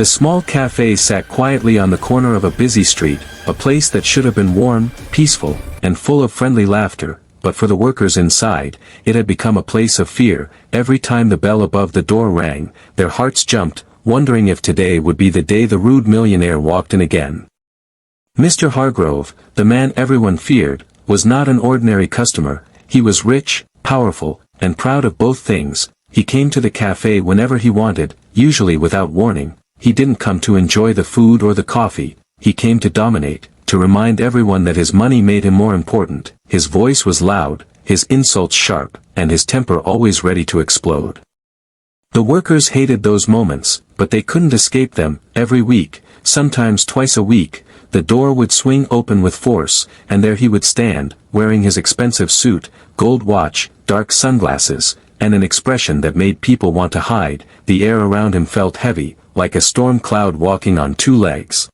The small cafe sat quietly on the corner of a busy street, a place that should have been warm, peaceful, and full of friendly laughter, but for the workers inside, it had become a place of fear. Every time the bell above the door rang, their hearts jumped, wondering if today would be the day the rude millionaire walked in again. Mr. Hargrove, the man everyone feared, was not an ordinary customer. He was rich, powerful, and proud of both things. He came to the cafe whenever he wanted, usually without warning. He didn't come to enjoy the food or the coffee. He came to dominate, to remind everyone that his money made him more important. His voice was loud, his insults sharp, and his temper always ready to explode. The workers hated those moments, but they couldn't escape them. Every week, sometimes twice a week, the door would swing open with force, and there he would stand, wearing his expensive suit, gold watch, dark sunglasses, and an expression that made people want to hide. The air around him felt heavy, like a storm cloud walking on two legs.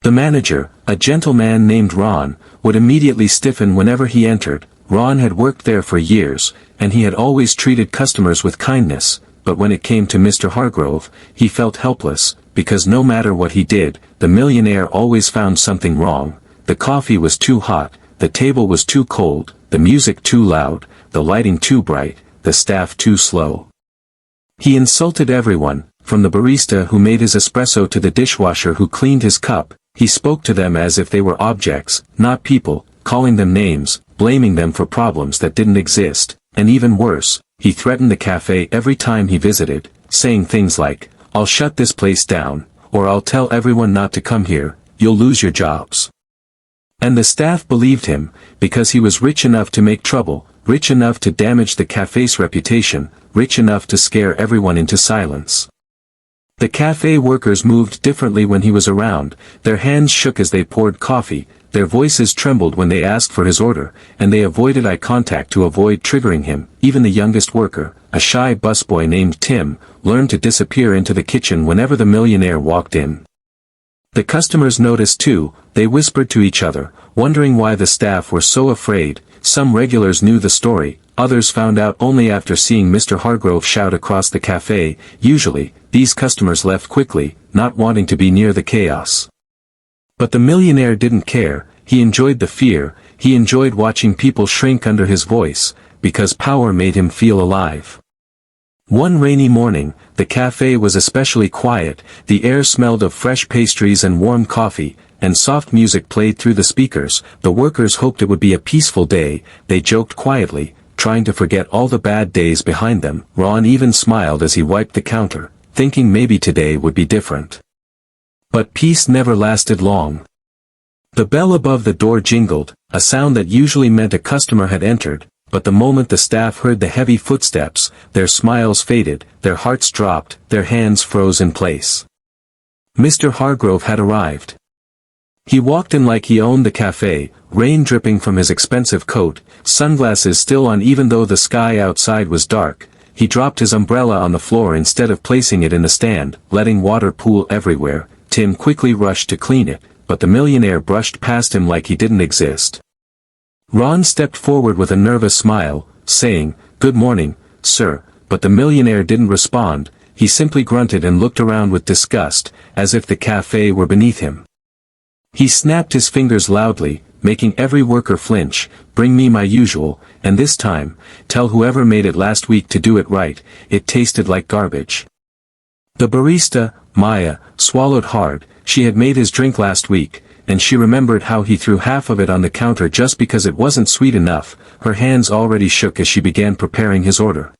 The manager, a gentleman named Ron, would immediately stiffen whenever he entered. Ron had worked there for years, and he had always treated customers with kindness, but when it came to Mr. Hargrove, he felt helpless, because no matter what he did, the millionaire always found something wrong. The coffee was too hot, the table was too cold, the music too loud, the lighting too bright, the staff too slow. He insulted everyone, from the barista who made his espresso to the dishwasher who cleaned his cup. He spoke to them as if they were objects, not people, calling them names, blaming them for problems that didn't exist, and even worse, he threatened the cafe every time he visited, saying things like, "I'll shut this place down," or "I'll tell everyone not to come here, you'll lose your jobs." And the staff believed him, because he was rich enough to make trouble, rich enough to damage the cafe's reputation, rich enough to scare everyone into silence. The cafe workers moved differently when he was around. Their hands shook as they poured coffee, their voices trembled when they asked for his order, and they avoided eye contact to avoid triggering him. Even the youngest worker, a shy busboy named Tim, learned to disappear into the kitchen whenever the millionaire walked in. The customers noticed too. They whispered to each other, wondering why the staff were so afraid. Some regulars knew the story, others found out only after seeing Mr. Hargrove shout across the cafe. Usually, these customers left quickly, not wanting to be near the chaos. But the millionaire didn't care. He enjoyed the fear, he enjoyed watching people shrink under his voice, because power made him feel alive. One rainy morning, the cafe was especially quiet. The air smelled of fresh pastries and warm coffee, and soft music played through the speakers. The workers hoped it would be a peaceful day. They joked quietly, trying to forget all the bad days behind them. Ron even smiled as he wiped the counter, thinking maybe today would be different. But peace never lasted long. The bell above the door jingled, a sound that usually meant a customer had entered, but the moment the staff heard the heavy footsteps, their smiles faded, their hearts dropped, their hands froze in place. Mr. Hargrove had arrived. He walked in like he owned the cafe, rain dripping from his expensive coat, sunglasses still on even though the sky outside was dark. He dropped his umbrella on the floor instead of placing it in the stand, letting water pool everywhere. Tim quickly rushed to clean it, but the millionaire brushed past him like he didn't exist. Ron stepped forward with a nervous smile, saying, "Good morning, sir," but the millionaire didn't respond. He simply grunted and looked around with disgust, as if the cafe were beneath him. He snapped his fingers loudly, making every worker flinch. "Bring me my usual, and this time, tell whoever made it last week to do it right. It tasted like garbage." The barista, Maya, swallowed hard. She had made his drink last week, and she remembered how he threw half of it on the counter just because it wasn't sweet enough. Her hands already shook as she began preparing his order.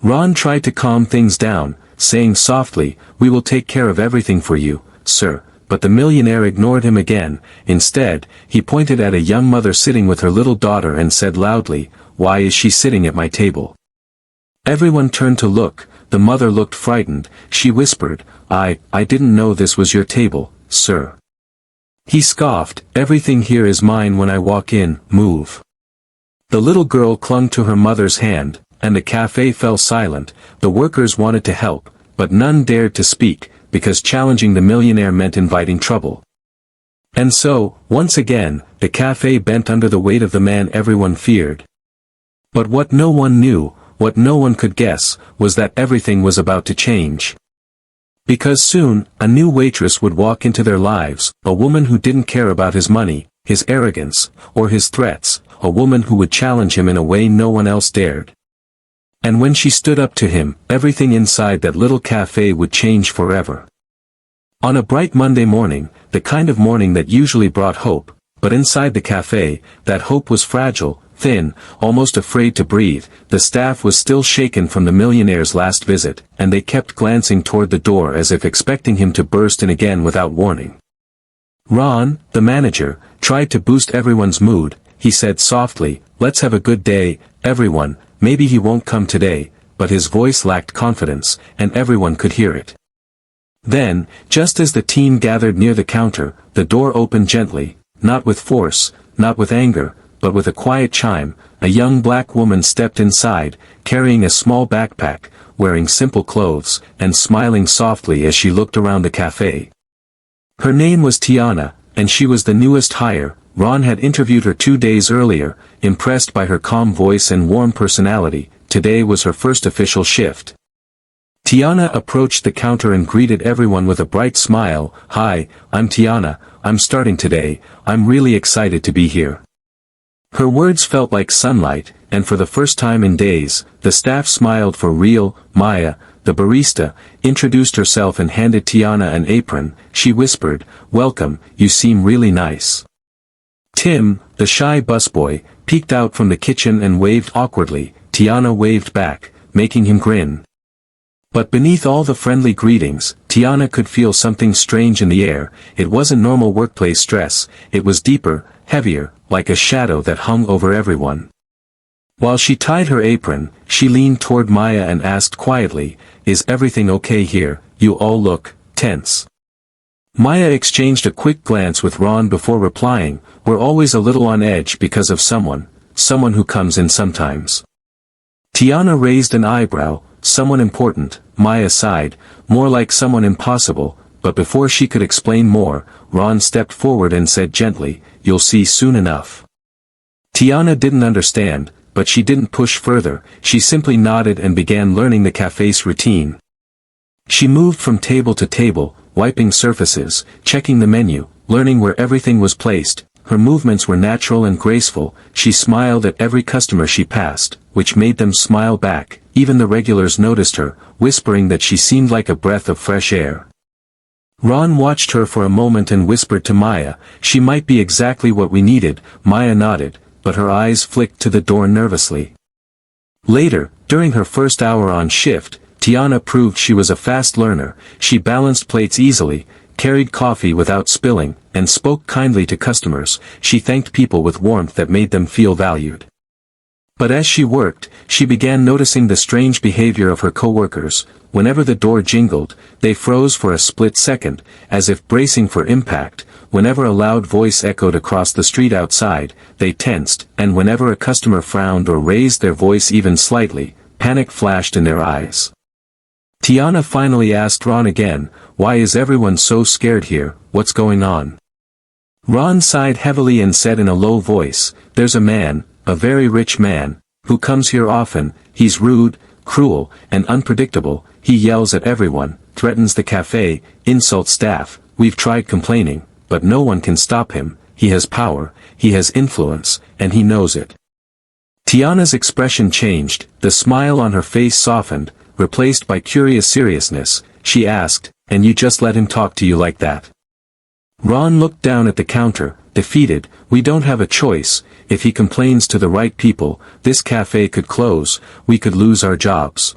Ron tried to calm things down, saying softly, "We will take care of everything for you, sir," but the millionaire ignored him again. Instead, he pointed at a young mother sitting with her little daughter and said loudly, "Why is she sitting at my table?" Everyone turned to look. The mother looked frightened. She whispered, I didn't know this was your table, sir." He scoffed, "Everything here is mine when I walk in, move." The little girl clung to her mother's hand, and the cafe fell silent. The workers wanted to help, but none dared to speak, because challenging the millionaire meant inviting trouble. And so, once again, the cafe bent under the weight of the man everyone feared. But what no one knew, what no one could guess, was that everything was about to change. Because soon, a new waitress would walk into their lives, a woman who didn't care about his money, his arrogance, or his threats, a woman who would challenge him in a way no one else dared. And when she stood up to him, everything inside that little cafe would change forever. On a bright Monday morning, the kind of morning that usually brought hope, but inside the cafe, that hope was fragile, thin, almost afraid to breathe. The staff was still shaken from the millionaire's last visit, and they kept glancing toward the door as if expecting him to burst in again without warning. Ron, the manager, tried to boost everyone's mood. He said softly, "Let's have a good day, everyone. Maybe he won't come today," but his voice lacked confidence, and everyone could hear it. Then, just as the team gathered near the counter, the door opened gently, not with force, not with anger, but with a quiet chime. A young black woman stepped inside, carrying a small backpack, wearing simple clothes, and smiling softly as she looked around the cafe. Her name was Tiana, and she was the newest hire. Ron had interviewed her 2 days earlier, impressed by her calm voice and warm personality. Today was her first official shift. Tiana approached the counter and greeted everyone with a bright smile. "Hi, I'm Tiana, I'm starting today, I'm really excited to be here." Her words felt like sunlight, and for the first time in days, the staff smiled for real. Maya, the barista, introduced herself and handed Tiana an apron. She whispered, "Welcome, you seem really nice." Tim, the shy busboy, peeked out from the kitchen and waved awkwardly. Tiana waved back, making him grin. But beneath all the friendly greetings, Tiana could feel something strange in the air. It wasn't normal workplace stress, it was deeper, heavier, like a shadow that hung over everyone. While she tied her apron, she leaned toward Maya and asked quietly, "Is everything okay here? You all look tense." Maya exchanged a quick glance with Ron before replying, "We're always a little on edge because of someone who comes in sometimes." Tiana raised an eyebrow. "Someone important," Maya sighed, "more like someone impossible," but before she could explain more, Ron stepped forward and said gently, "You'll see soon enough." Tiana didn't understand, but she didn't push further. She simply nodded and began learning the cafe's routine. She moved from table to table, wiping surfaces, checking the menu, learning where everything was placed. Her movements were natural and graceful. She smiled at every customer she passed, which made them smile back. Even the regulars noticed her, whispering that she seemed like a breath of fresh air. Ron watched her for a moment and whispered to Maya, "She might be exactly what we needed." Maya nodded, but her eyes flicked to the door nervously. Later, during her first hour on shift, Tiana proved she was a fast learner. She balanced plates easily, carried coffee without spilling, and spoke kindly to customers. She thanked people with warmth that made them feel valued. But as she worked, she began noticing the strange behavior of her coworkers. Whenever the door jingled, they froze for a split second, as if bracing for impact. Whenever a loud voice echoed across the street outside, they tensed, and whenever a customer frowned or raised their voice even slightly, panic flashed in their eyes. Tiana finally asked Ron again, "Why is everyone so scared here? What's going on?" Ron sighed heavily and said in a low voice, "There's a man, a very rich man, who comes here often. He's rude, cruel, and unpredictable. He yells at everyone, threatens the cafe, insults staff. We've tried complaining, but no one can stop him. He has power, he has influence, and he knows it." Tiana's expression changed, the smile on her face softened, replaced by curious seriousness. She asked, "And you just let him talk to you like that?" Ron looked down at the counter, defeated. "We don't have a choice. If he complains to the right people, this cafe could close, we could lose our jobs."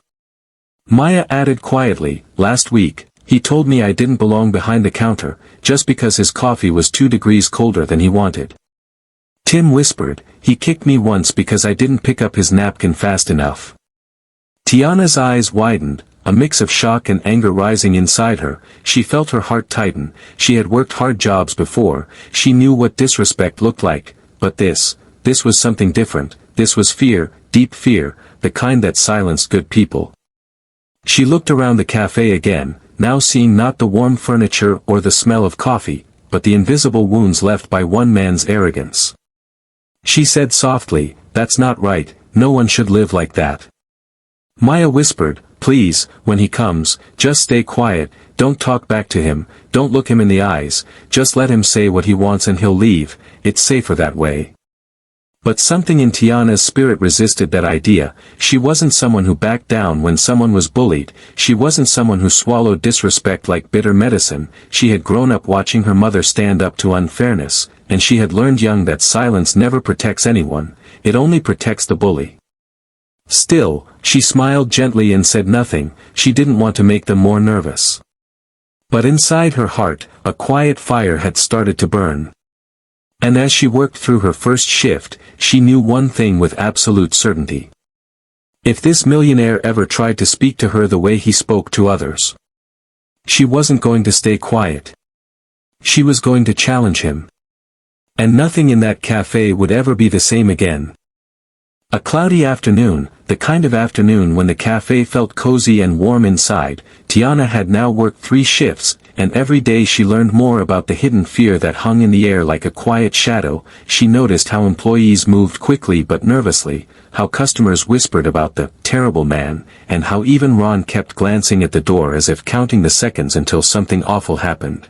Maya added quietly, "Last week, he told me I didn't belong behind the counter, just because his coffee was 2 degrees colder than he wanted." Tim whispered, "He kicked me once because I didn't pick up his napkin fast enough." Tiana's eyes widened, a mix of shock and anger rising inside her. She felt her heart tighten. She had worked hard jobs before. She knew what disrespect looked like, but this was something different. This was fear, deep fear, the kind that silenced good people. She looked around the cafe again, now seeing not the warm furniture or the smell of coffee, but the invisible wounds left by one man's arrogance. She said softly, "That's not right, no one should live like that." Maya whispered, Please, when he comes, just stay quiet, don't talk back to him, don't look him in the eyes, just let him say what he wants and he'll leave, it's safer that way. But something in Tiana's spirit resisted that idea. She wasn't someone who backed down when someone was bullied, she wasn't someone who swallowed disrespect like bitter medicine. She had grown up watching her mother stand up to unfairness, and she had learned young that silence never protects anyone, it only protects the bully. Still, she smiled gently and said nothing. She didn't want to make them more nervous. But inside her heart, a quiet fire had started to burn. And as she worked through her first shift, she knew one thing with absolute certainty. If this millionaire ever tried to speak to her the way he spoke to others, she wasn't going to stay quiet. She was going to challenge him. And nothing in that cafe would ever be the same again. A cloudy afternoon, the kind of afternoon when the cafe felt cozy and warm inside. Tiana had now worked 3 shifts, and every day she learned more about the hidden fear that hung in the air like a quiet shadow. She noticed how employees moved quickly but nervously, how customers whispered about the terrible man, and how even Ron kept glancing at the door as if counting the seconds until something awful happened.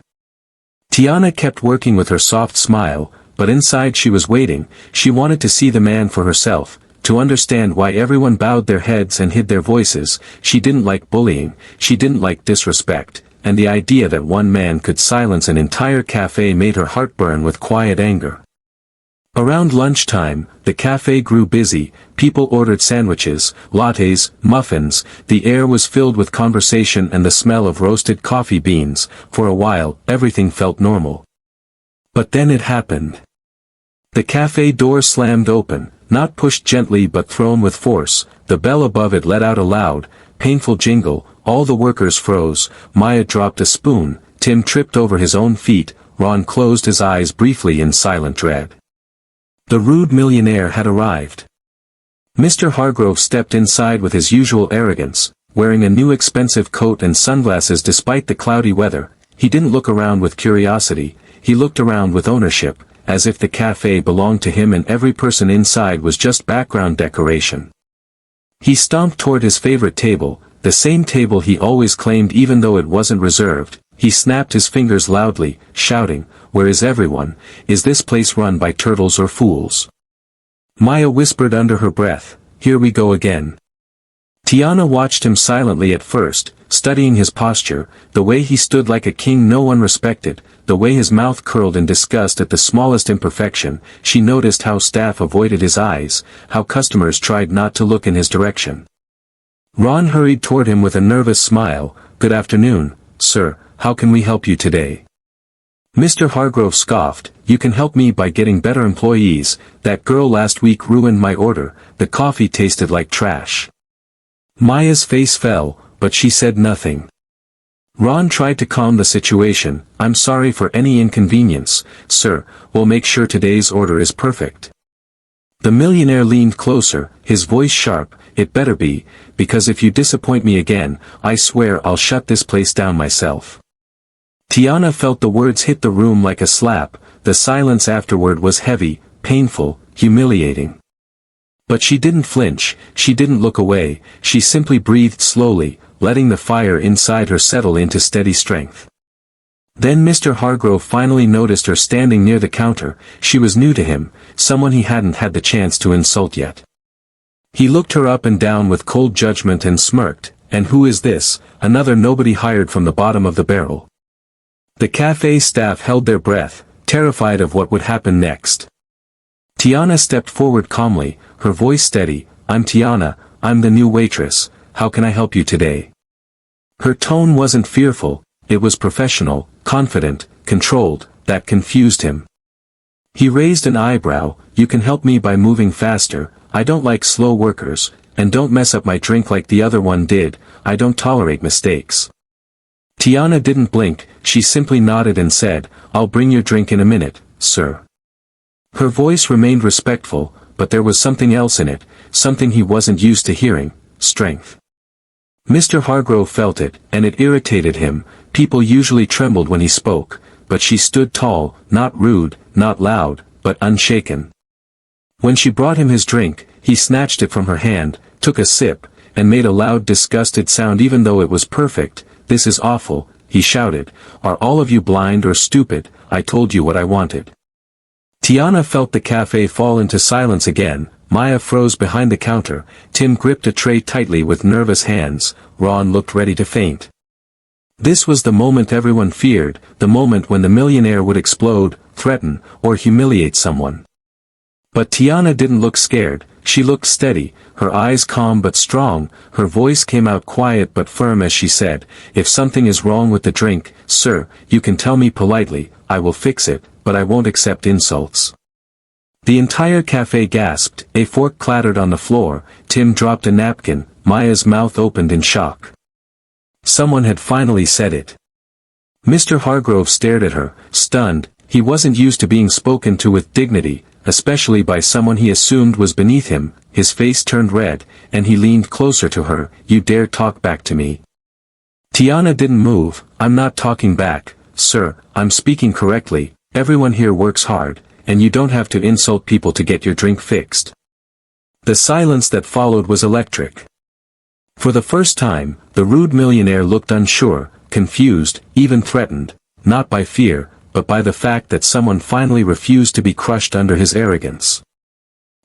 Tiana kept working with her soft smile, but inside she was waiting. She wanted to see the man for herself, to understand why everyone bowed their heads and hid their voices. She didn't like bullying, she didn't like disrespect, and the idea that one man could silence an entire cafe made her heart burn with quiet anger. Around lunchtime, the cafe grew busy. People ordered sandwiches, lattes, muffins. The air was filled with conversation and the smell of roasted coffee beans. For a while, everything felt normal. But then it happened. The cafe door slammed open, not pushed gently but thrown with force. The bell above it let out a loud, painful jingle. All the workers froze. Maya dropped a spoon, Tim tripped over his own feet, Ron closed his eyes briefly in silent dread. The rude millionaire had arrived. Mr. Hargrove stepped inside with his usual arrogance, wearing a new expensive coat and sunglasses despite the cloudy weather. He didn't look around with curiosity, he looked around with ownership, as if the cafe belonged to him and every person inside was just background decoration. He stomped toward his favorite table, the same table he always claimed even though it wasn't reserved. He snapped his fingers loudly, shouting, "Where is everyone? Is this place run by turtles or fools?" Maya whispered under her breath, "Here we go again." Tiana watched him silently at first, studying his posture, the way he stood like a king no one respected, the way his mouth curled in disgust at the smallest imperfection. She noticed how staff avoided his eyes, how customers tried not to look in his direction. Ron hurried toward him with a nervous smile. "Good afternoon, sir, how can we help you today?" Mr. Hargrove scoffed, "You can help me by getting better employees. That girl last week ruined my order, the coffee tasted like trash." Maya's face fell, but she said nothing. Ron tried to calm the situation. "I'm sorry for any inconvenience, sir, we'll make sure today's order is perfect." The millionaire leaned closer, his voice sharp, "It better be, because if you disappoint me again, I swear I'll shut this place down myself." Tiana felt the words hit the room like a slap. The silence afterward was heavy, painful, humiliating. But she didn't flinch, she didn't look away, she simply breathed slowly, letting the fire inside her settle into steady strength. Then Mr. Hargrove finally noticed her standing near the counter. She was new to him, someone he hadn't had the chance to insult yet. He looked her up and down with cold judgment and smirked, "And who is this? Another nobody hired from the bottom of the barrel." The cafe staff held their breath, terrified of what would happen next. Tiana stepped forward calmly, her voice steady, "I'm Tiana, I'm the new waitress, how can I help you today?" Her tone wasn't fearful, it was professional, confident, controlled. That confused him. He raised an eyebrow, "You can help me by moving faster, I don't like slow workers, and don't mess up my drink like the other one did, I don't tolerate mistakes." Tiana didn't blink, she simply nodded and said, "I'll bring your drink in a minute, sir." Her voice remained respectful, but there was something else in it, something he wasn't used to hearing, strength. Mr. Hargrove felt it, and it irritated him. People usually trembled when he spoke, but she stood tall, not rude, not loud, but unshaken. When she brought him his drink, he snatched it from her hand, took a sip, and made a loud disgusted sound even though it was perfect. "This is awful," he shouted. "Are all of you blind or stupid? I told you what I wanted." Tiana felt the cafe fall into silence again. Maya froze behind the counter. Tim gripped a tray tightly with nervous hands. Ron looked ready to faint. This was the moment everyone feared, the moment when the millionaire would explode, threaten, or humiliate someone. But Tiana didn't look scared. She looked steady, her eyes calm but strong. Her voice came out quiet but firm as she said, "If something is wrong with the drink, sir, you can tell me politely, I will fix it, but I won't accept insults." The entire cafe gasped, a fork clattered on the floor, Tim dropped a napkin, Maya's mouth opened in shock. Someone had finally said it. Mr. Hargrove stared at her, stunned. He wasn't used to being spoken to with dignity, especially by someone he assumed was beneath him. His face turned red, and he leaned closer to her. "You dare talk back to me?" Tiana didn't move. "I'm not talking back, sir, I'm speaking correctly. Everyone here works hard, and you don't have to insult people to get your drink fixed." The silence that followed was electric. For the first time, the rude millionaire looked unsure, confused, even threatened, not by fear, but by the fact that someone finally refused to be crushed under his arrogance.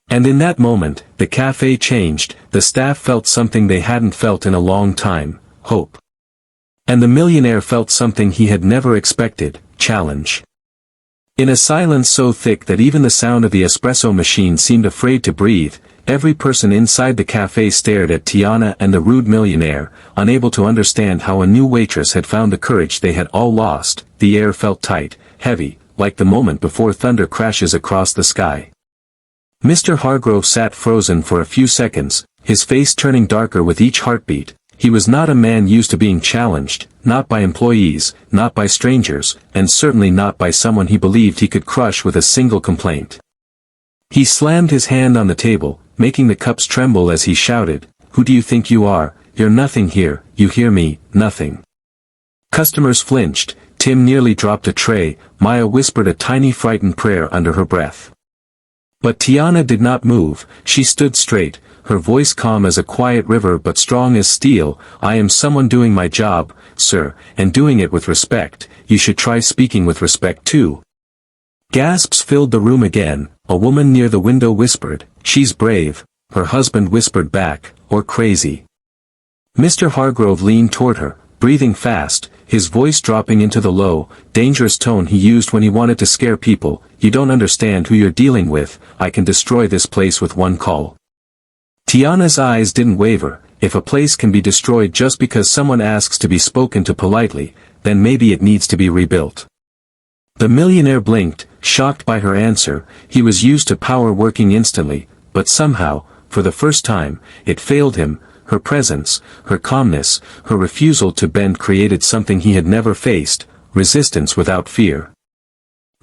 And in that moment, the cafe changed. The staff felt something they hadn't felt in a long time, hope. And the millionaire felt something he had never expected, challenge. In a silence so thick that even the sound of the espresso machine seemed afraid to breathe, every person inside the cafe stared at Tiana and the rude millionaire, unable to understand how a new waitress had found the courage they had all lost. The air felt tight, heavy, like the moment before thunder crashes across the sky. Mr. Hargrove sat frozen for a few seconds, his face turning darker with each heartbeat. He was not a man used to being challenged, not by employees, not by strangers, and certainly not by someone he believed he could crush with a single complaint. He slammed his hand on the table, making the cups tremble as he shouted, "Who do you think you are? You're nothing here, you hear me, nothing." Customers flinched, Tim nearly dropped a tray, Maya whispered a tiny frightened prayer under her breath. But Tiana did not move. She stood straight, her voice calm as a quiet river but strong as steel. "I am someone doing my job, sir, and doing it with respect. You should try speaking with respect too." Gasps filled the room again. A woman near the window whispered, "She's brave." Her husband whispered back, "Or crazy." Mr. Hargrove leaned toward her, breathing fast, his voice dropping into the low, dangerous tone he used when he wanted to scare people. "You don't understand who you're dealing with. I can destroy this place with one call." Tiana's eyes didn't waver. If a place can be destroyed just because someone asks to be spoken to politely, then maybe it needs to be rebuilt. The millionaire blinked, shocked by her answer. He was used to power working instantly, but somehow, for the first time, it failed him. Her presence, her calmness, her refusal to bend created something he had never faced, resistance without fear.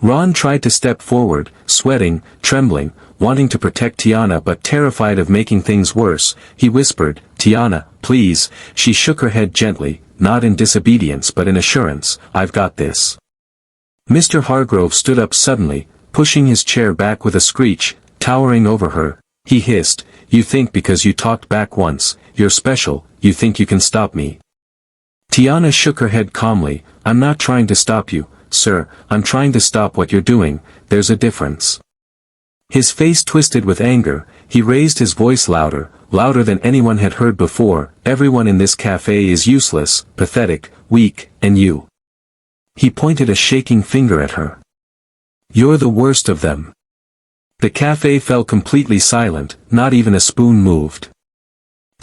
Ron tried to step forward, sweating, trembling, wanting to protect Tiana but terrified of making things worse. He whispered, "Tiana, please." She shook her head gently, not in disobedience but in assurance, "I've got this." Mr. Hargrove stood up suddenly, pushing his chair back with a screech, towering over her. He hissed, "You think because you talked back once, you're special, you think you can stop me." Tiana shook her head calmly, "I'm not trying to stop you, sir, I'm trying to stop what you're doing. There's a difference." His face twisted with anger, he raised his voice louder, louder than anyone had heard before. "Everyone in this cafe is useless, pathetic, weak, and you." He pointed a shaking finger at her. "You're the worst of them." The cafe fell completely silent, not even a spoon moved.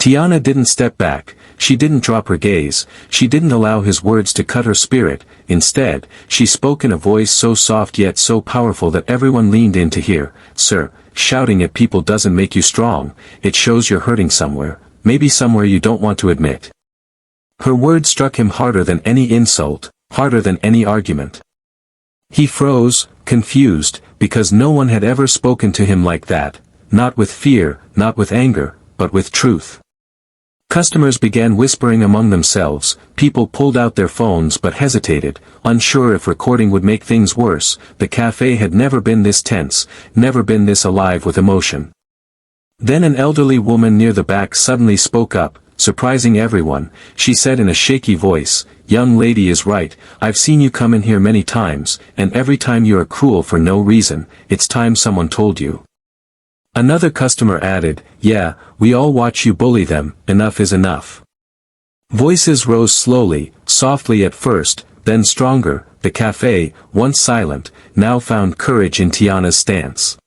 Tiana didn't step back, she didn't drop her gaze, she didn't allow his words to cut her spirit. Instead, she spoke in a voice so soft yet so powerful that everyone leaned in to hear. "Sir, shouting at people doesn't make you strong, it shows you're hurting somewhere, maybe somewhere you don't want to admit." Her words struck him harder than any insult, harder than any argument. He froze, confused, because no one had ever spoken to him like that, not with fear, not with anger, but with truth. Customers began whispering among themselves, people pulled out their phones but hesitated, unsure if recording would make things worse. The cafe had never been this tense, never been this alive with emotion. Then an elderly woman near the back suddenly spoke up, surprising everyone. She said in a shaky voice, "Young lady is right, I've seen you come in here many times, and every time you are cruel for no reason. It's time someone told you." Another customer added, "Yeah, we all watch you bully them, enough is enough." Voices rose slowly, softly at first, then stronger. The cafe, once silent, now found courage in Tiana's stance.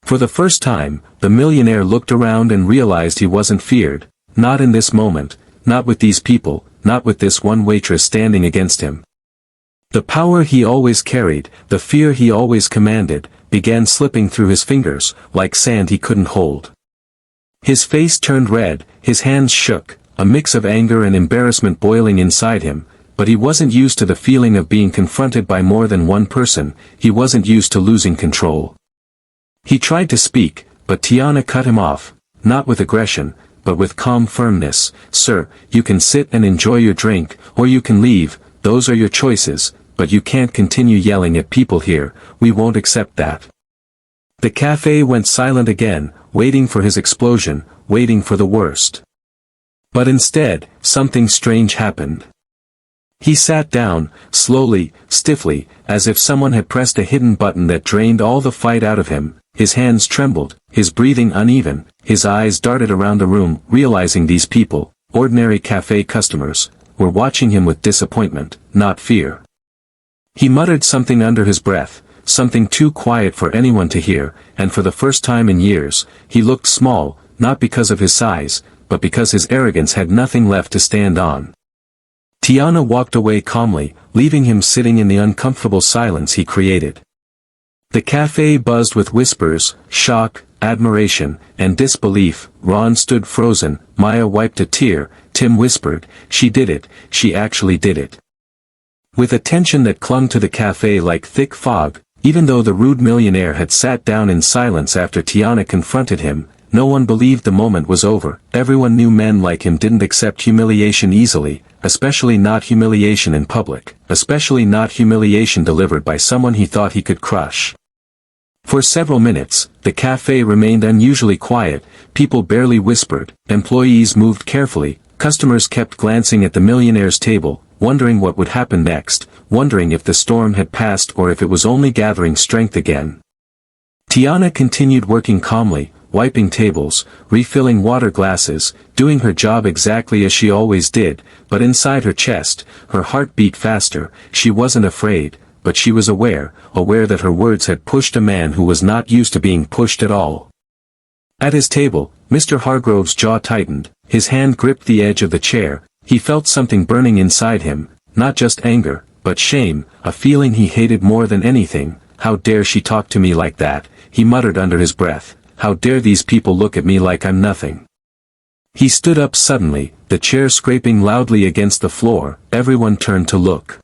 For the first time, the millionaire looked around and realized he wasn't feared. Not in this moment, not with these people, not with this one waitress standing against him. The power he always carried, the fear he always commanded, began slipping through his fingers, like sand he couldn't hold. His face turned red, his hands shook, a mix of anger and embarrassment boiling inside him, but he wasn't used to the feeling of being confronted by more than one person, he wasn't used to losing control. He tried to speak, but Tiana cut him off, not with aggression, but with calm firmness. "Sir, you can sit and enjoy your drink, or you can leave, those are your choices, but you can't continue yelling at people here, we won't accept that." The cafe went silent again, waiting for his explosion, waiting for the worst. But instead, something strange happened. He sat down, slowly, stiffly, as if someone had pressed a hidden button that drained all the fight out of him. His hands trembled, his breathing uneven, his eyes darted around the room, realizing these people, ordinary cafe customers, were watching him with disappointment, not fear. He muttered something under his breath, something too quiet for anyone to hear, and for the first time in years, he looked small, not because of his size, but because his arrogance had nothing left to stand on. Tiana walked away calmly, leaving him sitting in the uncomfortable silence he created. The cafe buzzed with whispers, shock, admiration, and disbelief. Ron stood frozen, Maya wiped a tear, Tim whispered, "She did it, she actually did it." With a tension that clung to the cafe like thick fog, even though the rude millionaire had sat down in silence after Tiana confronted him, no one believed the moment was over. Everyone knew men like him didn't accept humiliation easily, especially not humiliation in public, especially not humiliation delivered by someone he thought he could crush. For several minutes, the cafe remained unusually quiet, people barely whispered, employees moved carefully, customers kept glancing at the millionaire's table, wondering what would happen next, wondering if the storm had passed or if it was only gathering strength again. Tiana continued working calmly, wiping tables, refilling water glasses, doing her job exactly as she always did, but inside her chest, her heart beat faster. She wasn't afraid, but she was aware that her words had pushed a man who was not used to being pushed at all. At his table, Mr. Hargrove's jaw tightened, his hand gripped the edge of the chair, he felt something burning inside him, not just anger, but shame, a feeling he hated more than anything. "How dare she talk to me like that," he muttered under his breath. "How dare these people look at me like I'm nothing." He stood up suddenly, the chair scraping loudly against the floor. Everyone turned to look.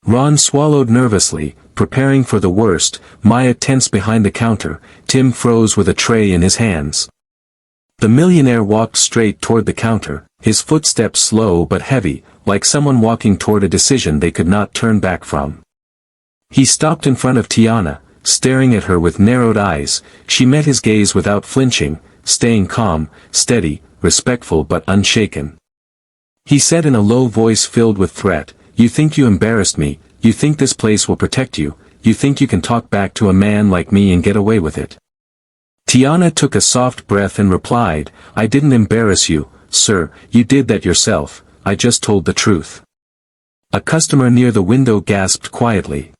Ron swallowed nervously, preparing for the worst. Maya tensed behind the counter, Tim froze with a tray in his hands. The millionaire walked straight toward the counter, his footsteps slow but heavy, like someone walking toward a decision they could not turn back from. He stopped in front of Tiana, staring at her with narrowed eyes. She met his gaze without flinching, staying calm, steady, respectful but unshaken. He said in a low voice filled with threat, "You think you embarrassed me, you think this place will protect you, you think you can talk back to a man like me and get away with it." Tiana took a soft breath and replied, "I didn't embarrass you, sir, you did that yourself, I just told the truth." A customer near the window gasped quietly.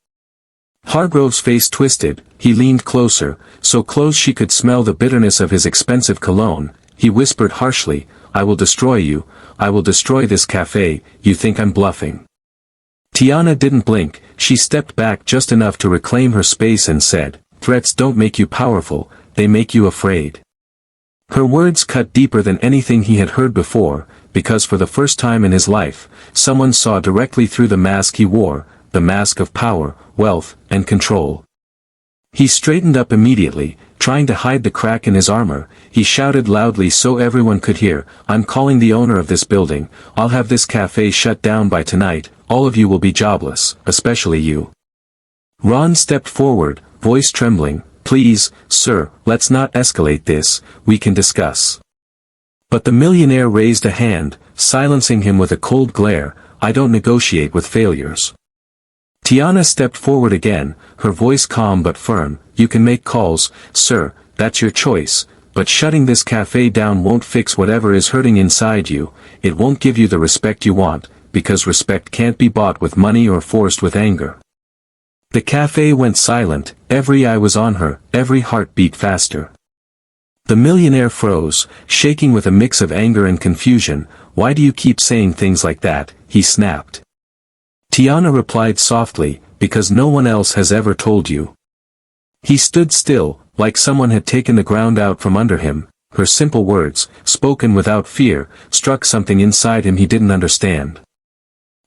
Hargrove's face twisted, he leaned closer, so close she could smell the bitterness of his expensive cologne. He whispered harshly, "I will destroy you, I will destroy this cafe, you think I'm bluffing." Tiana didn't blink, she stepped back just enough to reclaim her space and said, "Threats don't make you powerful, they make you afraid." Her words cut deeper than anything he had heard before, because for the first time in his life, someone saw directly through the mask he wore, the mask of power, wealth, and control. He straightened up immediately, trying to hide the crack in his armor. He shouted loudly so everyone could hear, "I'm calling the owner of this building, I'll have this cafe shut down by tonight, all of you will be jobless, especially you." Ron stepped forward, voice trembling, "Please, sir, let's not escalate this, we can discuss." But the millionaire raised a hand, silencing him with a cold glare. "I don't negotiate with failures." Tiana stepped forward again, her voice calm but firm. "You can make calls, sir, that's your choice, but shutting this cafe down won't fix whatever is hurting inside you, it won't give you the respect you want, because respect can't be bought with money or forced with anger." The cafe went silent, every eye was on her, every heart beat faster. The millionaire froze, shaking with a mix of anger and confusion. "Why do you keep saying things like that?" he snapped. Tiana replied softly, "Because no one else has ever told you." He stood still, like someone had taken the ground out from under him. Her simple words, spoken without fear, struck something inside him he didn't understand.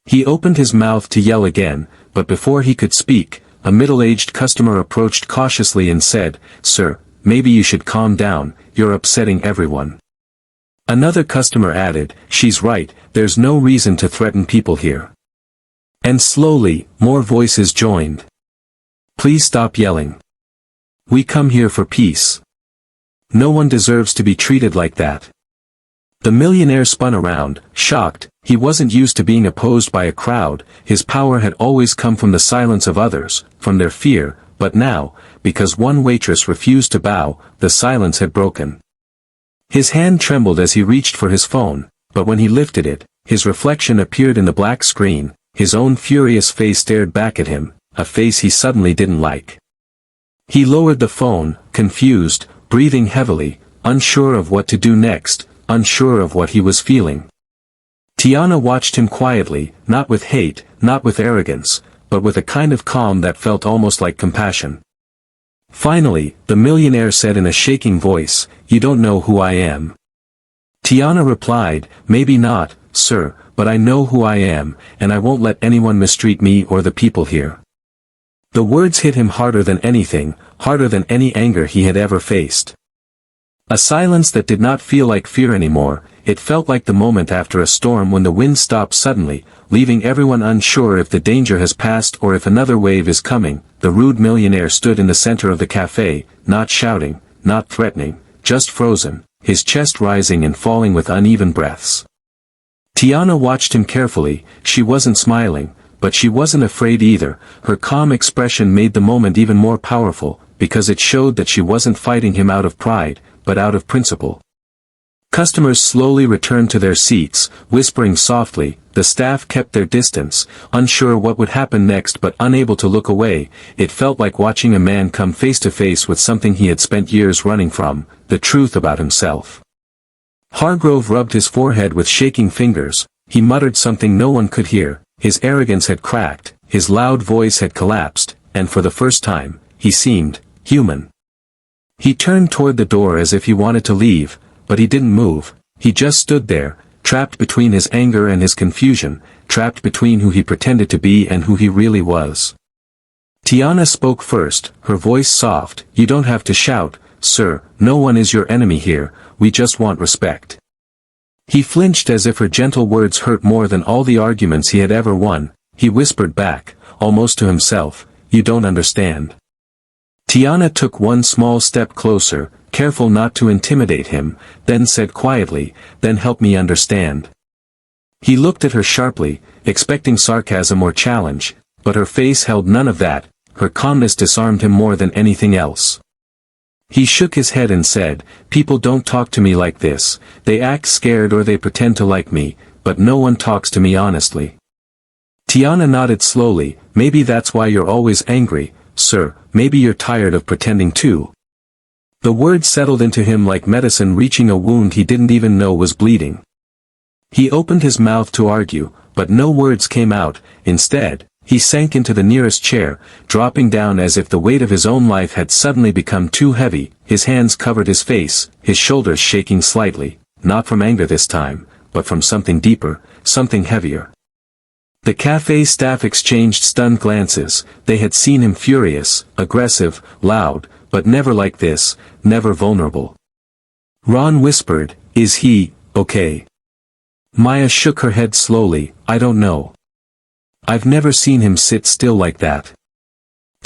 He opened his mouth to yell again, but before he could speak, a middle-aged customer approached cautiously and said, "Sir, maybe you should calm down, you're upsetting everyone." Another customer added, "She's right, there's no reason to threaten people here." And slowly, more voices joined. "Please stop yelling. We come here for peace. No one deserves to be treated like that." The millionaire spun around, shocked. He wasn't used to being opposed by a crowd, his power had always come from the silence of others, from their fear, but now, because one waitress refused to bow, the silence had broken. His hand trembled as he reached for his phone, but when he lifted it, his reflection appeared in the black screen, his own furious face stared back at him, a face he suddenly didn't like. He lowered the phone, confused, breathing heavily, unsure of what to do next, unsure of what he was feeling. Tiana watched him quietly, not with hate, not with arrogance, but with a kind of calm that felt almost like compassion. Finally, the millionaire said in a shaking voice, "You don't know who I am." Tiana replied, "Maybe not, sir, but I know who I am, and I won't let anyone mistreat me or the people here." The words hit him harder than anything, harder than any anger he had ever faced. A silence that did not feel like fear anymore, it felt like the moment after a storm when the wind stops suddenly, leaving everyone unsure if the danger has passed or if another wave is coming. The rude millionaire stood in the center of the cafe, not shouting, not threatening, just frozen, his chest rising and falling with uneven breaths. Tiana watched him carefully. She wasn't smiling, but she wasn't afraid either. Her calm expression made the moment even more powerful, because it showed that she wasn't fighting him out of pride, but out of principle. Customers slowly returned to their seats, whispering softly. The staff kept their distance, unsure what would happen next but unable to look away. It felt like watching a man come face to face with something he had spent years running from, the truth about himself. Hargrove rubbed his forehead with shaking fingers. He muttered something no one could hear. His arrogance had cracked, his loud voice had collapsed, and for the first time, he seemed human. He turned toward the door as if he wanted to leave, but he didn't move. He just stood there, trapped between his anger and his confusion, trapped between who he pretended to be and who he really was. Tiana spoke first, her voice soft. "You don't have to shout, sir, no one is your enemy here, we just want respect." He flinched as if her gentle words hurt more than all the arguments he had ever won. He whispered back, almost to himself, "You don't understand." Tiana took one small step closer, careful not to intimidate him, then said quietly, "Then help me understand." He looked at her sharply, expecting sarcasm or challenge, but her face held none of that. Her calmness disarmed him more than anything else. He shook his head and said, "People don't talk to me like this, they act scared or they pretend to like me, but no one talks to me honestly." Tiana nodded slowly. "Maybe that's why you're always angry, sir, maybe you're tired of pretending too." The words settled into him like medicine reaching a wound he didn't even know was bleeding. He opened his mouth to argue, but no words came out. Instead, he sank into the nearest chair, dropping down as if the weight of his own life had suddenly become too heavy. His hands covered his face, his shoulders shaking slightly, not from anger this time, but from something deeper, something heavier. The cafe staff exchanged stunned glances. They had seen him furious, aggressive, loud, but never like this, never vulnerable. Ron whispered, "Is he okay?" Maya shook her head slowly, "I don't know. I've never seen him sit still like that."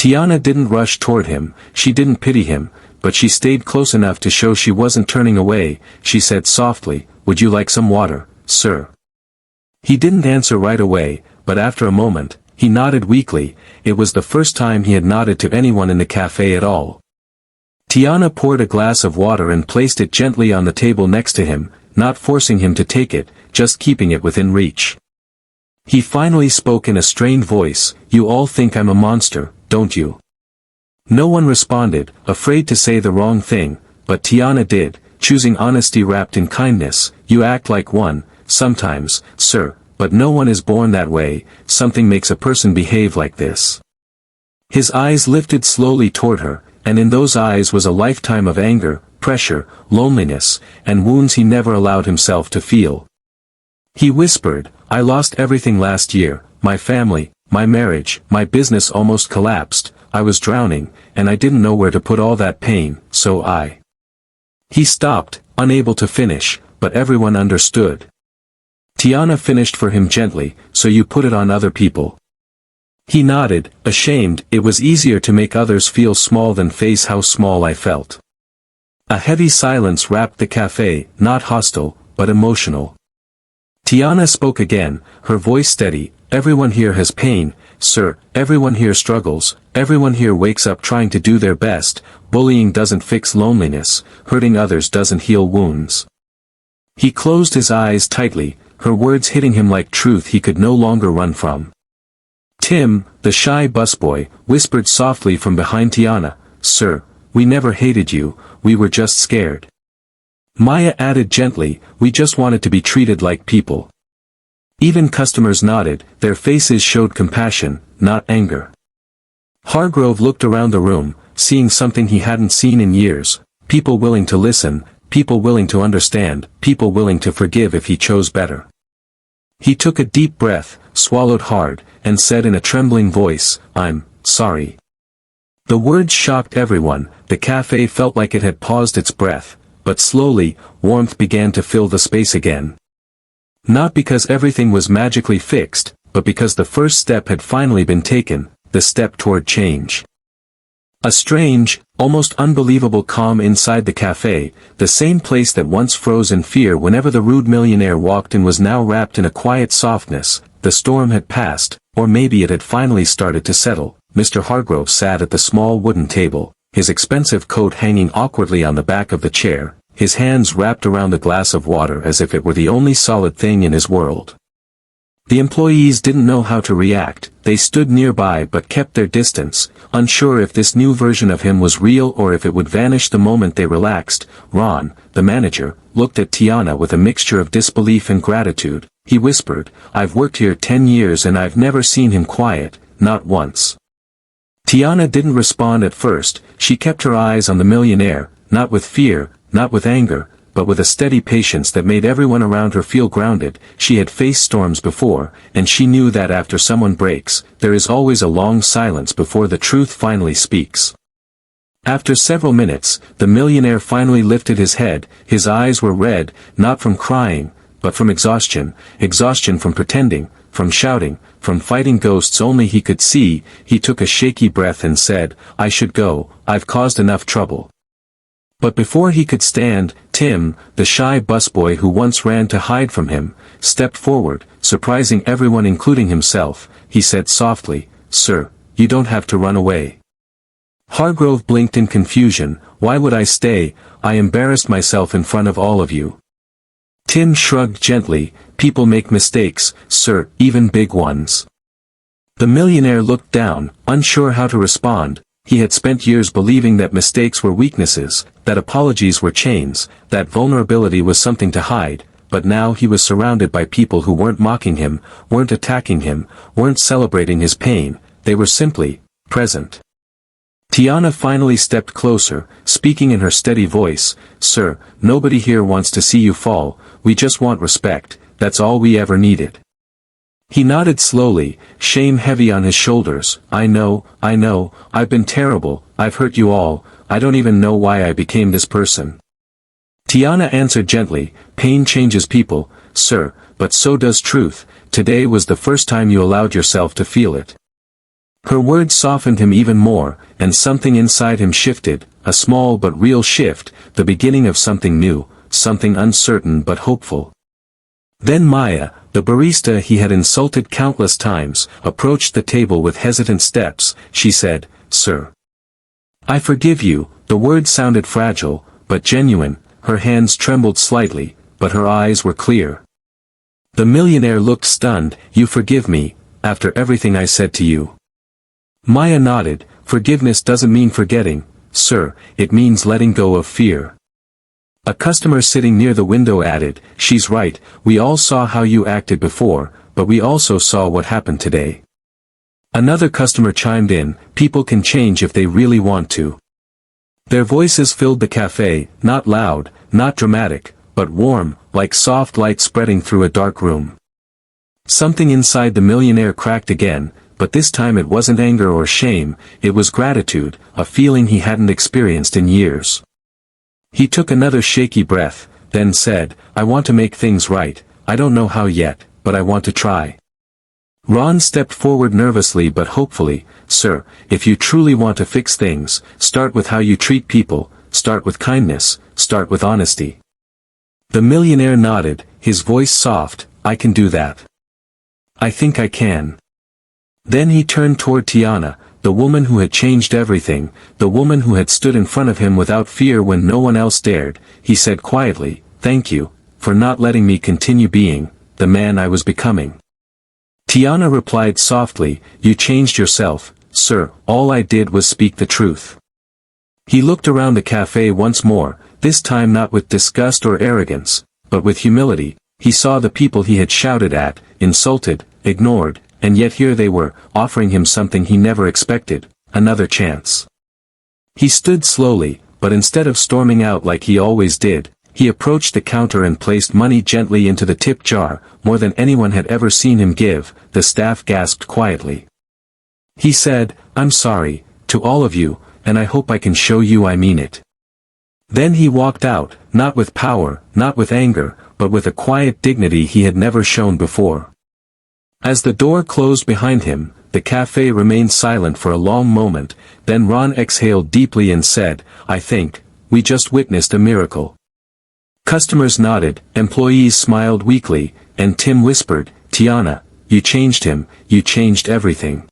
Tiana didn't rush toward him, she didn't pity him, but she stayed close enough to show she wasn't turning away. She said softly, "Would you like some water, sir?" He didn't answer right away, but after a moment, he nodded weakly. It was the first time he had nodded to anyone in the cafe at all. Tiana poured a glass of water and placed it gently on the table next to him, not forcing him to take it, just keeping it within reach. He finally spoke in a strained voice, "You all think I'm a monster, don't you?" No one responded, afraid to say the wrong thing, but Tiana did, choosing honesty wrapped in kindness. "You act like one, sometimes, sir, but no one is born that way. Something makes a person behave like this." His eyes lifted slowly toward her, and in those eyes was a lifetime of anger, pressure, loneliness, and wounds he never allowed himself to feel. He whispered, "I lost everything last year, my family, my marriage, my business almost collapsed, I was drowning, and I didn't know where to put all that pain, so I—" He stopped, unable to finish, but everyone understood. Tiana finished for him gently, "So you put it on other people." He nodded, ashamed. "It was easier to make others feel small than face how small I felt." A heavy silence wrapped the cafe, not hostile, but emotional. Tiana spoke again, her voice steady, "Everyone here has pain, sir, everyone here struggles, everyone here wakes up trying to do their best. Bullying doesn't fix loneliness, hurting others doesn't heal wounds." He closed his eyes tightly, her words hitting him like truth he could no longer run from. Tim, the shy busboy, whispered softly from behind Tiana, "Sir, we never hated you, we were just scared." Maya added gently, "We just wanted to be treated like people." Even customers nodded, their faces showed compassion, not anger. Hargrove looked around the room, seeing something he hadn't seen in years, people willing to listen, people willing to understand, people willing to forgive if he chose better. He took a deep breath, swallowed hard, and said in a trembling voice, "I'm sorry." The words shocked everyone. The cafe felt like it had paused its breath, but slowly, warmth began to fill the space again. Not because everything was magically fixed, but because the first step had finally been taken, the step toward change. A strange, almost unbelievable calm inside the cafe, the same place that once froze in fear whenever the rude millionaire walked in was now wrapped in a quiet softness. The storm had passed, or maybe it had finally started to settle. Mr. Hargrove sat at the small wooden table, his expensive coat hanging awkwardly on the back of the chair, his hands wrapped around the glass of water as if it were the only solid thing in his world. The employees didn't know how to react. They stood nearby but kept their distance, unsure if this new version of him was real or if it would vanish the moment they relaxed. Ron, the manager, looked at Tiana with a mixture of disbelief and gratitude. He whispered, "I've worked here 10 years and I've never seen him quiet, not once." Tiana didn't respond at first. She kept her eyes on the millionaire, not with fear, not with anger, but with a steady patience that made everyone around her feel grounded. She had faced storms before, and she knew that after someone breaks, there is always a long silence before the truth finally speaks. After several minutes, the millionaire finally lifted his head. His eyes were red, not from crying, but from exhaustion, exhaustion from pretending, from shouting, from fighting ghosts only he could see. He took a shaky breath and said, "I should go, I've caused enough trouble." But before he could stand, Tim, the shy busboy who once ran to hide from him, stepped forward, surprising everyone including himself. He said softly, "Sir, you don't have to run away." Hargrove blinked in confusion. "Why would I stay? I embarrassed myself in front of all of you." Tim shrugged gently, "People make mistakes, sir, even big ones." The millionaire looked down, unsure how to respond. He had spent years believing that mistakes were weaknesses, that apologies were chains, that vulnerability was something to hide, but now he was surrounded by people who weren't mocking him, weren't attacking him, weren't celebrating his pain, they were simply present. Tiana finally stepped closer, speaking in her steady voice, "Sir, nobody here wants to see you fall, we just want respect, that's all we ever needed." He nodded slowly, shame heavy on his shoulders. I know, I've been terrible, I've hurt you all, I don't even know why I became this person." Tiana answered gently, "Pain changes people, sir, but so does truth. Today was the first time you allowed yourself to feel it." Her words softened him even more, and something inside him shifted, a small but real shift, the beginning of something new, something uncertain but hopeful. Then Maya, the barista he had insulted countless times, approached the table with hesitant steps. She said, "Sir, I forgive you." The words sounded fragile, but genuine. Her hands trembled slightly, but her eyes were clear. The millionaire looked stunned. "You forgive me, after everything I said to you?" Maya nodded. "Forgiveness doesn't mean forgetting, sir, it means letting go of fear." A customer sitting near the window added, "She's right, we all saw how you acted before, but we also saw what happened today." Another customer chimed in, "People can change if they really want to." Their voices filled the cafe, not loud, not dramatic, but warm, like soft light spreading through a dark room. Something inside the millionaire cracked again, but this time it wasn't anger or shame, it was gratitude, a feeling he hadn't experienced in years. He took another shaky breath, then said, "I want to make things right, I don't know how yet, but I want to try." Ron stepped forward nervously but hopefully. "Sir, if you truly want to fix things, start with how you treat people, start with kindness, start with honesty." The millionaire nodded, his voice soft, "I can do that. I think I can." Then he turned toward Tiana, the woman who had changed everything, the woman who had stood in front of him without fear when no one else dared. He said quietly, "Thank you, for not letting me continue being the man I was becoming." Tiana replied softly, "You changed yourself, sir, all I did was speak the truth." He looked around the cafe once more, this time not with disgust or arrogance, but with humility. He saw the people he had shouted at, insulted, ignored, and yet here they were, offering him something he never expected, another chance. He stood slowly, but instead of storming out like he always did, he approached the counter and placed money gently into the tip jar, more than anyone had ever seen him give. The staff gasped quietly. He said, "I'm sorry, to all of you, and I hope I can show you I mean it." Then he walked out, not with power, not with anger, but with a quiet dignity he had never shown before. As the door closed behind him, the cafe remained silent for a long moment, then Ron exhaled deeply and said, "I think, we just witnessed a miracle." Customers nodded, employees smiled weakly, and Tim whispered, "Tiana, you changed him, you changed everything."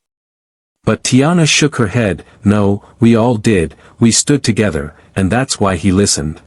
But Tiana shook her head, "No, we all did, we stood together, and that's why he listened."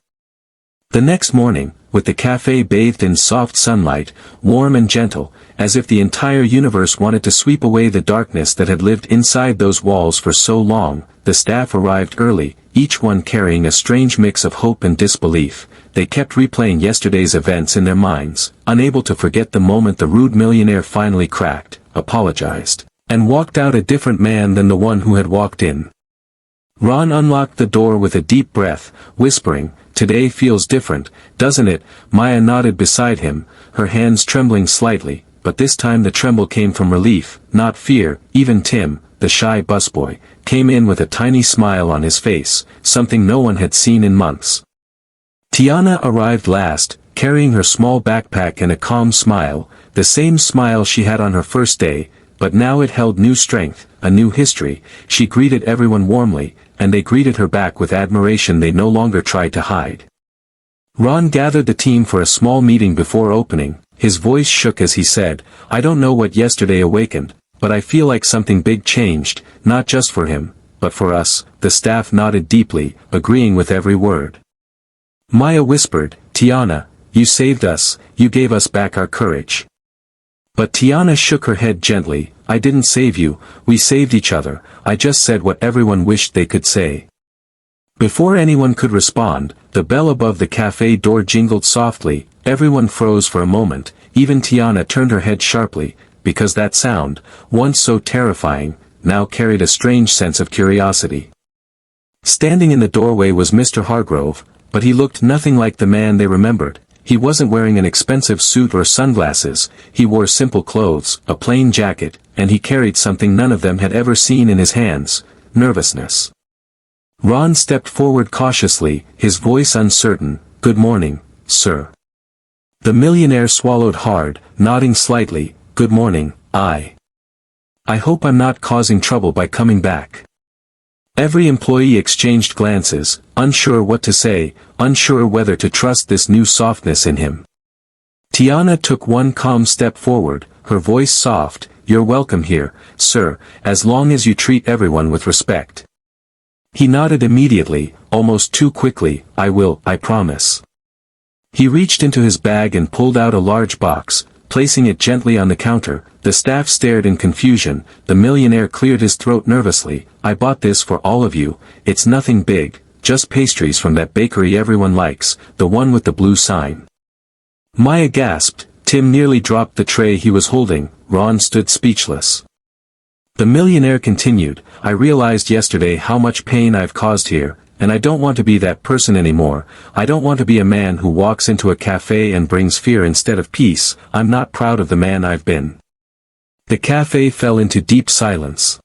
The next morning, with the cafe bathed in soft sunlight, warm and gentle, as if the entire universe wanted to sweep away the darkness that had lived inside those walls for so long, the staff arrived early, each one carrying a strange mix of hope and disbelief. They kept replaying yesterday's events in their minds, unable to forget the moment the rude millionaire finally cracked, apologized, and walked out a different man than the one who had walked in. Ron unlocked the door with a deep breath, whispering, "Today feels different, doesn't it?" Maya nodded beside him, her hands trembling slightly, but this time the tremble came from relief, not fear. Even Tim, the shy busboy, came in with a tiny smile on his face, something no one had seen in months. Tiana arrived last, carrying her small backpack and a calm smile, the same smile she had on her first day, but now it held new strength, a new history. She greeted everyone warmly, and they greeted her back with admiration they no longer tried to hide. Ron gathered the team for a small meeting before opening, his voice shook as he said, "I don't know what yesterday awakened, but I feel like something big changed, not just for him, but for us." The staff nodded deeply, agreeing with every word. Maya whispered, "Tiana, you saved us, you gave us back our courage." But Tiana shook her head gently, "I didn't save you, we saved each other, I just said what everyone wished they could say." Before anyone could respond, the bell above the cafe door jingled softly. Everyone froze for a moment, even Tiana turned her head sharply, because that sound, once so terrifying, now carried a strange sense of curiosity. Standing in the doorway was Mr. Hargrove, but he looked nothing like the man they remembered. He wasn't wearing an expensive suit or sunglasses, he wore simple clothes, a plain jacket, and he carried something none of them had ever seen in his hands, nervousness. Ron stepped forward cautiously, his voice uncertain, "Good morning, sir." The millionaire swallowed hard, nodding slightly, "Good morning, I." I hope I'm not causing trouble by coming back. Every employee exchanged glances, unsure what to say, unsure whether to trust this new softness in him. Tiana took one calm step forward, her voice soft. You're welcome here, sir, as long as you treat everyone with respect. He nodded immediately, almost too quickly. I will, I promise. He reached into his bag and pulled out a large box, placing it gently on the counter. The staff stared in confusion. The millionaire cleared his throat nervously. I bought this for all of you. It's nothing big, just pastries from that bakery everyone likes, the one with the blue sign. Maya gasped. Tim nearly dropped the tray he was holding. Ron stood speechless. The millionaire continued, I realized yesterday how much pain I've caused here, and I don't want to be that person anymore. I don't want to be a man who walks into a cafe and brings fear instead of peace. I'm not proud of the man I've been. The cafe fell into deep silence.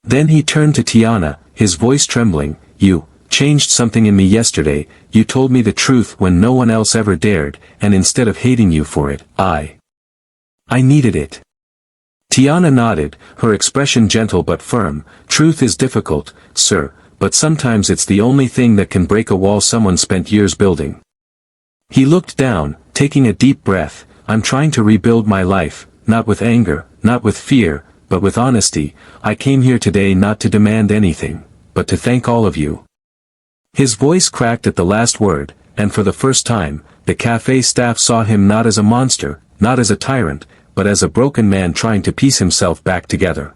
Then he turned to Tiana, his voice trembling. You changed something in me yesterday. You told me the truth when no one else ever dared, and instead of hating you for it, I needed it. Tiana nodded, her expression gentle but firm. Truth is difficult, sir, but sometimes it's the only thing that can break a wall someone spent years building. He looked down, taking a deep breath. I'm trying to rebuild my life, not with anger, not with fear, but with honesty. I came here today not to demand anything, but to thank all of you. His voice cracked at the last word, and for the first time, the cafe staff saw him not as a monster, not as a tyrant, but as a broken man trying to piece himself back together.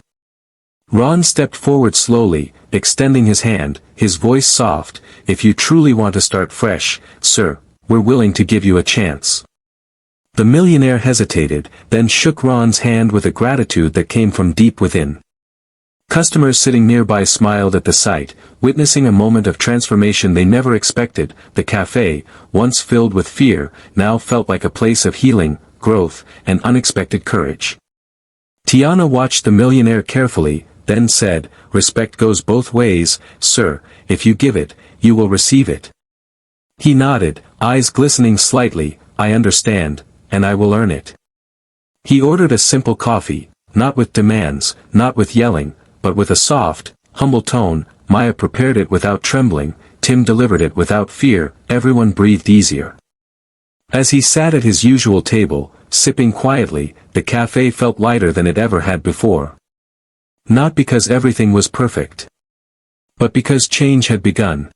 Ron stepped forward slowly, extending his hand, his voice soft. If you truly want to start fresh, sir, we're willing to give you a chance. The millionaire hesitated, then shook Ron's hand with a gratitude that came from deep within. Customers sitting nearby smiled at the sight, witnessing a moment of transformation they never expected. The cafe, once filled with fear, now felt like a place of healing, growth, and unexpected courage. Tiana watched the millionaire carefully, then said, respect goes both ways, sir. If you give it, you will receive it. He nodded, eyes glistening slightly. I understand, and I will earn it. He ordered a simple coffee, not with demands, not with yelling, but with a soft, humble tone. Maya prepared it without trembling, Tim delivered it without fear. Everyone breathed easier. As he sat at his usual table, sipping quietly, the cafe felt lighter than it ever had before. Not because everything was perfect, but because change had begun.